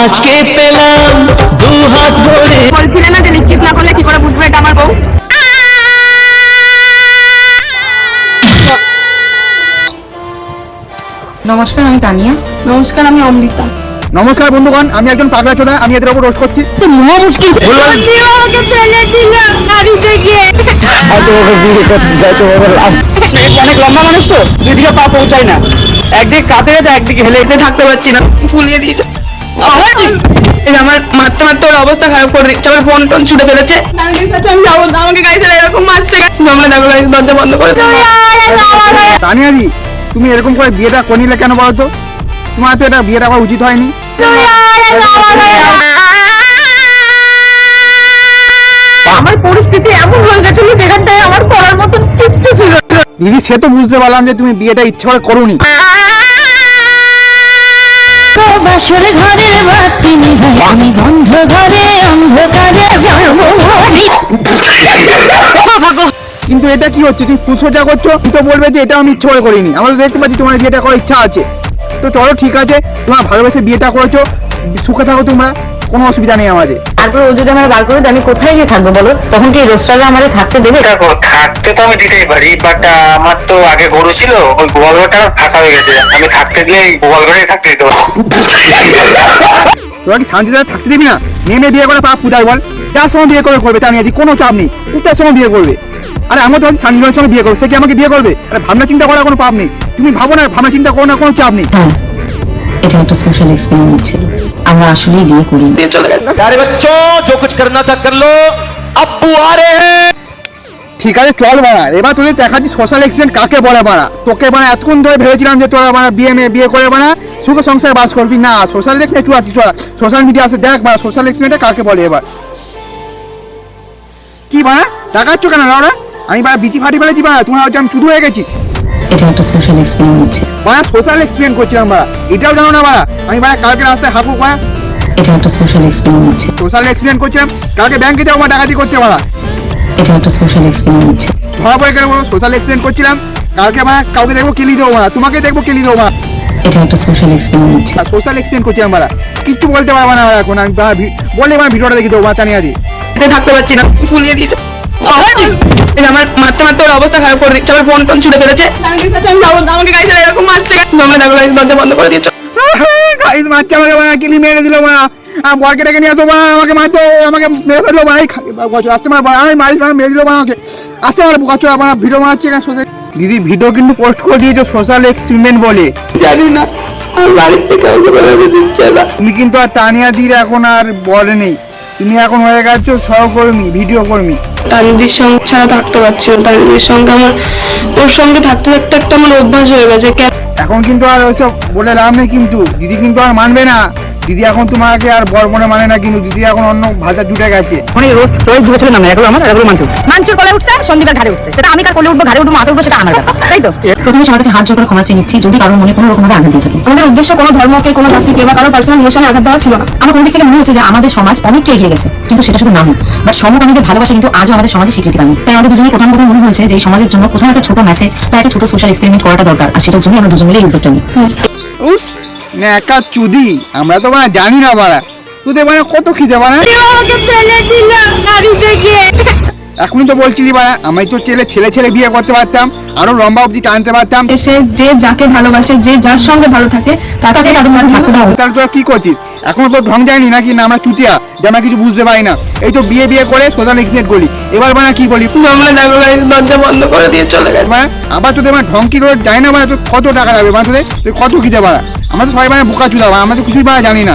আজকে পেলাম দু হাত ভরে। বলছিলে না যে লিখিস না করলে কি করে বুঝবে এটা আমার বউ? নমস্কার, আমি তানিয়া। নমস্কার, আমি অমৃতা। নমস্কার বন্ধুগণ, আমি একজন পাগলা চোদা। আমি এদের উপর রোস্ট করছি। তো মহা মুশকিল আমাকে ফেলে দিল গাড়িতে গিয়ে। অনেক লম্বা মানুষ তো, দুদিকে পা পৌঁছায় না, একদিকে কাঁধে গেছে একদিকে হেলে হেঁটে থাকতে পারছি না, ফুলিয়ে দিয়েছে। এই আমার মারতে মারতে ওর অবস্থা খারাপ করে দিচ্ছে। আমার ফোন টোন ছুটে ফেলেছে। আমি যাবো না, আমাকে গাড়ি চালা এরকম মারছে। তোমরা দেখো গাড়ি দরজা বন্ধ করে দাও। তানিয়াদি, তুমি এরকম করে বিয়েটা করে নিলে কেন বলো তো? তোমার তো এটা বিয়েটা করা উচিত হয়নি। আমার পরিস্থিতি এমন হয়ে গেছিল যেখানটায় আমার করার মতন কিচ্ছু ছিল না। দিদি, সে তো বুঝতে পারলাম যে তুমি বিয়েটা ইচ্ছা করে করোনি। বাসর ঘরের বাতি নিভাই, আমি বন্ধ ঘরে অন্ধকারে যাবো। কিন্তু এটা কি হচ্ছে? তুমি পুছো যা করছো, তুমি তো বলবে যে এটা আমি ইচ্ছা করে করিনি। আমরা তো দেখতে পাচ্ছি তোমার বিয়েটা করার ইচ্ছা আছে। তো চলো, ঠিক আছে, তোমার ভালোবেসে বিয়েটা করেছো, সুখে থাকো তোমরা, কোনো অসুবিধা নেই আমাদের। তারপর ও যদি আমার বার করে দেয়, আমি কোথায় গিয়ে থাকবো বলো? তখন কি রোস্টাররা আমাদের থাকতে দেবে? দেখো, থাকতে তো আমি দিতেই পারি, বাট আমার তো আগে গরু ছিল, ওই গোয়াল ঘরটা ফাঁকা হয়ে গেছে। আমি থাকতে দিলে গোয়াল ঘরে থাকতে দিতে পারবো। তোরা কি শান্তিতে থাকতে দিবি না? মেয়ে বিয়ে করে পাপ পুজাই বল? যার সঙ্গে বিয়ে করবে তা নিয়ে কোনো চাপ নেই, তার সঙ্গে বিয়ে করবে। আরে আমি তোমার শান্তির সঙ্গে বিয়ে করবো, সে কি আমাকে বিয়ে করবে? আরে ভাবনা চিন্তা করার কোনো পাপ নেই। তুমি ভাবো না, ভাবনা চিন্তা করো না, কোনো চাপ নেই। হ্যাঁ, এটা একটা সোশ্যাল এক্সপেরিমেন্ট ছিল। আমরা আসলেই বিয়ে করি। प्यारे बच्चों, जो कुछ करना था कर लो, अब्बू आ रहे हैं। ঠিক আছে, চল বাড়া, এবার তোদের দেখাচ্ছি সোশ্যাল এক্সপেরিমেন্ট কাকে বলে বাড়া। তোকে বাড়া এতক্ষণ ধরে ভেবেছিলাম যে তোরা বাড়া বিয়ে করে বাড়া সুখে সংসারে বাস করবি। না, সোশ্যাল এক্সপেরিমেন্ট একটু আছি, চলা সোশ্যাল মিডিয়া আছে, দেখ বাড়া সোশ্যাল এক্সপেরিমেন্টটা কাকে বলে। এবার কি বাড়া দেখাচ্ছ কেন বাড়া? আমি বাড়া বিচি ফাটি ফেলেছি বাড়া, তোমার হচ্ছে আমি চুদু হয়ে গেছি এটা একটা সোশ্যাল এক্সপেরিমেন্ট ছিল। বাড়া। সোশ্যাল এক্সপেরিমেন্ট করছিলাম বাড়া, এটাও জানো না বাড়া? আমি বাড়া কালকে রাস্তায় হাঁকুক বাড়া, এটা একটা সোশ্যাল এক্সপেরিমেন্ট ছিল। সোশ্যাল এক্সপেরিমেন্ট করছিলাম। কালকে ব্যাংকে যাবো বাড়া, ডাকাতি করতে বাড়া, এটা একটা সোশ্যাল এক্সপেরিমেন্ট ছিল। ধরা পড়ে গেলে বলো সোশ্যাল এক্সপেরিমেন্ট করছিলাম। কালকে বাড়া কাউকে দেখবো কেলি দেবো বাড়া, তোমাকে দেখবো কেলি দেবো বাড়া। এটা একটা সোশ্যাল এক্সপেরিমেন্ট ছিল। সোশ্যাল এক্সপেরিমেন্ট করছিলাম বাড়া, কিচ্ছু বলতে পারবো না এখন। আমি বললে আমার ভিডিওটা দেখে দেবো তানিয়া দি। হেঁটে থাকতে পারছি না, ফুলিয়ে দিয়েছে। এই আমার মারতে মারতে ওর অবস্থা খারাপ করে দিচ্ছে। আমার ফোন টোন ছুটে ফেলেছে। আমি যাবো না, আমাকে গাড়ি চালা এরকম মারছে। তোমরা দেখো গাড়ি দরজা বন্ধ করে দিয়েছো। গাইজ মারছে আমাকে বাড়া, কিলি মেরে দিল বাড়া। বরকে ডেকে নিয়ে আসবো বাড়া, আমাকে মারতো, আমাকে মেরে ফেললো বাড়া। আসতে মার বাড়া, আমি মারিস বাড়া, মেরে দিল বাড়া আমাকে। আসতে মার বুকা চোরা বাড়া, ভিডিও বানাচ্ছে কেন সোশ্যাল? দিদি ভিডিও কিন্তু পোস্ট করে দিয়েছো সোশ্যাল এক্সপেরিমেন্ট বলে। জানি না, আমার বাড়ির থেকে কাউকে বেরোতে দিচ্ছে না। তুমি কিন্তু আর তানিয়া দির এখন আর বলে নেই, তুমি এখন হয়ে গেছো সহকর্মী, ভিডিও কর্মী। তানিদির সঙ্গে ছাড়া থাকতে পারছি না। তানিদির সঙ্গে আমার, ওর সঙ্গে থাকতে থাকতে একটা আমার অভ্যাস হয়ে গেছে। এখন কিন্তু আর ওইসব বলে লাভ নেই, কিন্তু দিদি কিন্তু আর মানবে না। দিদি এখন তোমাকে আর বর মনে মানে না, কিন্তু দিদি এখন অন্য ভাষা জুটে গেছে। মানে রোস্ট তোই ঝুলে ছিল না, এগুলো আমার, এগুলো মানচুর কোলে উঠছে, সন্দীপের ঘাড়ে উঠছে। সেটা আমি কার কোলে উঠবো, ঘাড়ে উঠবো, মাথা উঠবো, সেটা আমার ব্যাপার, তাই তো? প্রথমে সবার কাছে হাত জোড় করে ক্ষমা চেয়ে নিচ্ছি যদি কারোর মনে কোনো রকম ভাবে আঘাত দিয়ে থাকে। আমাদের উদ্দেশ্য কোনো ধর্মকে, কোনো জাতিকে বা কারো পার্সোনাল ইমোশনে আঘাত দেওয়া ছিল না। আমার কোন দিক থেকে মনে হচ্ছে যে আমাদের সমাজ অনেকটা এগিয়ে গেছে, কিন্তু সেটা শুধু নাম, বাট সমকামীদের ভালোবাসা কিন্তু আজও আমাদের সমাজে স্বীকৃতি পায়নি। তাই আমাদের দুজনের প্রথম মনে হয়েছে যে এই সমাজের জন্য কোথাও একটা ছোট মেসেজ বা একটা ছোট সোশ্যাল এক্সপেরিমেন্ট করাটা দরকার, আর সেটার জন্য আমরা দুজন মিলে এই উদ্যোগটা নিই। উস না একা চুদি, আমরা তো মানে জানি না বাড়া, তোদের মানে কত খিদে বাড়া। আমাকে ফেলে দিল গাড়িতে গিয়ে। এখনই তো বলছিলি বাড়া, আমি তো ছেলে বিয়ে করতে পারতাম, আরো লম্বা অবধি টানতে পারতাম। সে যে যাকে ভালোবাসে, যে যার সঙ্গে ভালো থাকে, তাকে তাদের মধ্যে থাকতে দাও। তাহলে তোরা কি করছিস? এখনো তো ঢং যায়নি নাকি? না আমরা চুতিয়া, যে আমরা কিছু বুঝতে পারি না। এই তো বিয়ে করে সোশ্যাল এক্সপেরিমেন্ট করলি, এবার মানে কি বলি? তোমরা দেখো গাড়ি দরজা বন্ধ করে দিয়ে চলে গেছে। মানে আবার তোদের মানে ঢং কি করে যায় না? মানে তোর কত টাকা লাগবে মানে তোদের, তুই কত খিদে বাড়া? আমরা তো সবাই মানে বোকা চুদা, আমরা তো কিছুই বাড়া জানি না।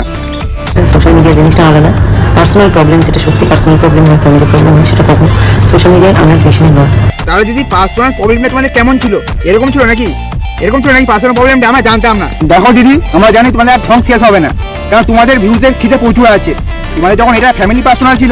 সোশ্যাল মিডিয়া জিনিসটা আলাদা। পার্সোনাল প্রবলেম, যেটা সত্যি পার্সোনাল প্রবলেম হয়, ফ্যামিলি প্রবলেম হয়, সেটা কখনো সোশ্যাল মিডিয়ায় আমার ভীষণ নয়। তাহলে যদি পার্সোনাল প্রবলেমটা মানে কেমন ছিল? এরকম ছিল নাকি? এরকম ছিল নাকি পার্সোনাল প্রবলেমটা? আমরা জানতাম না। দেখো দিদি, আমরা জানি তোমাদের আর ঢং শেষ হবে না, কারণ তোমাদের ভিউজের খিদে প্রচুর আছে। তোমাদের যখন এটা ফ্যামিলি পার্সোনাল ছিল,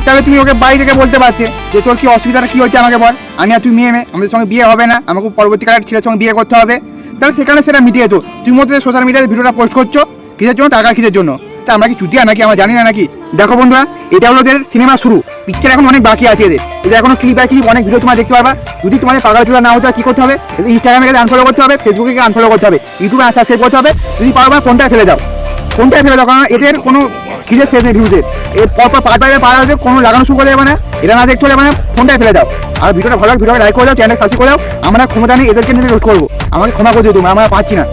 তাহলে তুমি ওকে বাড়ি থেকে বলতে পারতে যে তোর কি অসুবিধাটা কি হচ্ছে আমাকে বল, আমি আর তুই মেয়ে আমাদের সঙ্গে বিয়ে হবে না, আমাকে পরবর্তীকালে ছেলের সঙ্গে বিয়ে করতে হবে। তাহলে সেখানে সেটা মিটিয়ে যেত। তুমি মধ্যে সোশ্যাল মিডিয়ায় ভিডিওটা পোস্ট করছো কিসের জন্য? টাকা খিদের জন্য। তা আমরা কি চুতিয়া নাকি আমরা জানি না নাকি? দেখো বন্ধুরা, এটা হলো ওদের সিনেমা শুরু, পিকচার এখন অনেক বাকি আছে এদের। এটা এখনো ক্লিপ বাই ক্লিপ অনেক ভিডিও তোমরা দেখতে পারবা। যদি তোমাদের পাগল চুলা না হতে হয় কি করতে হবে? ইনস্টাগ্রামে গিয়ে আনফলো করতে হবে, ফেসবুকে গিয়ে আনফলো করতে হবে, ইউটিউবে সাবস্ক্রাইব করতে হবে। যদি পারো বা ফোনটা ফেলে দাও, ফোনটাই ফেলে দাও, কারণ এদের কোনো খিদের শেষ নেই ভিউজের। এর পরপর পার বাইরে পার আসবে, কোনো লাগানো শুরু করে যাবে না, এটা না দেখতে যাবে না, ফোনটাই ফেলে দাও। আর ভিডিওটা ভালো লাগে ভিডিওটা লাইক করে দাও, চ্যানেল সাবস্ক্রাইব করে দাও। আমরা ক্ষমতা নেই এদেরকে নিয়ে রোজ করবো, আমাকে ক্ষমা করে দিও তোমরা, আমরা পাচ্ছি না।